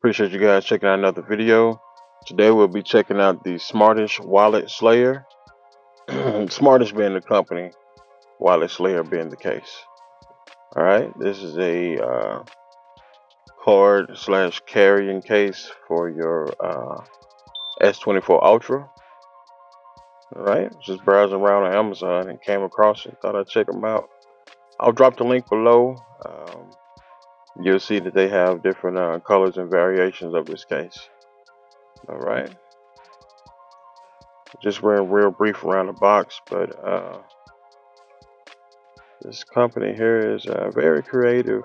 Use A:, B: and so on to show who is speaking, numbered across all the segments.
A: Appreciate you guys checking out another video. Today we'll be checking out the Smartish Wallet Slayer. Smartish being the company, Wallet Slayer being the case. Alright, this is a card / carrying case for your S24 Ultra. Alright, just browsing around on Amazon and came across it. Thought I'd check them out. I'll drop the link below. You'll see that they have different colors and variations of this case. Alright. Just ran real brief around the box, but this company here is very creative.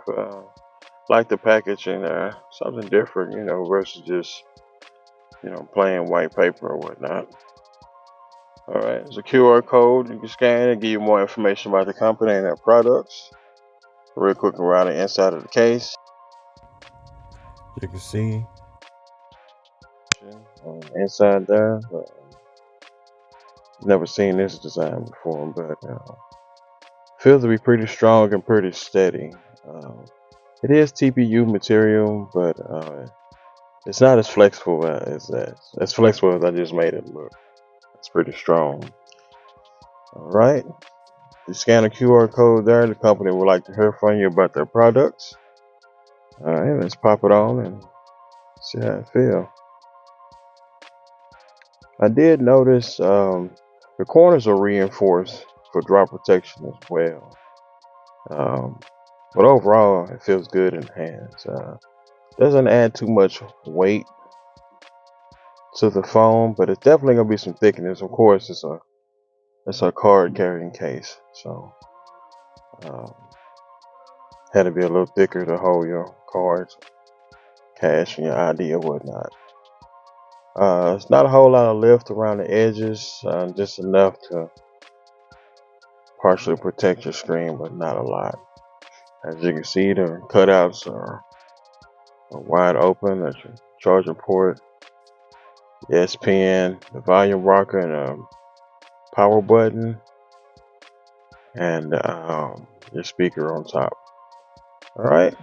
A: Like the packaging, something different, versus just, plain white paper or whatnot. Alright, it's a QR code. You can scan it and give you more information about the company and their products. Real quick around the inside of the case. You can see on the inside there. Never seen this design before, but feels to be pretty strong and pretty steady. It is TPU material, but it's not as flexible as that. As flexible as I just made it look. It's pretty strong. Alright. You scan a QR code there. The company would like to hear from you about their products. Alright, let's pop it on and see how it feels. I did notice the corners are reinforced for drop protection as well. But overall, it feels good in hands. Doesn't add too much weight to the phone, but it's definitely gonna be some thickness. Of course, it's a card carrying case, so had to be a little thicker to hold your cards, cash, and your ID or whatnot. It's not a whole lot of lift around the edges, just enough to partially protect your screen, but not a lot. As you can see, the cutouts are wide open. That's your charging port, the S Pen, the volume rocker, and a power button, and your speaker on top. Alright,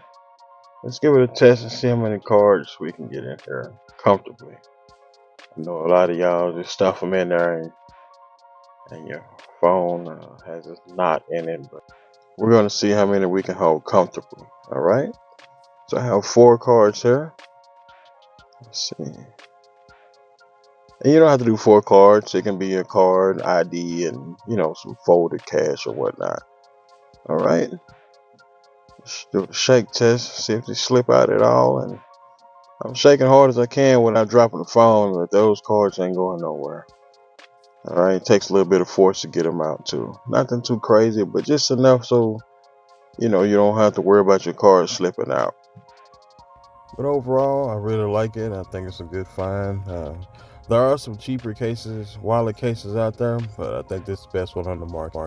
A: let's give it a test and see how many cards we can get in here comfortably. I know a lot of y'all just stuff them in there and your phone has a knot in it, but we're going to see how many we can hold comfortably. Alright, so I have 4 cards here. Let's see. And you don't have to do 4 cards. It can be a card, ID, and some folded cash or whatnot. Alright. Let's do a shake test, see if they slip out at all. And I'm shaking hard as I can without dropping the phone, but those cards ain't going nowhere. Alright, it takes a little bit of force to get them out too. Nothing too crazy, but just enough so you don't have to worry about your cards slipping out. But overall, I really like it. I think it's a good find. There are some cheaper cases, wallet cases out there, but I think this is the best one on the market.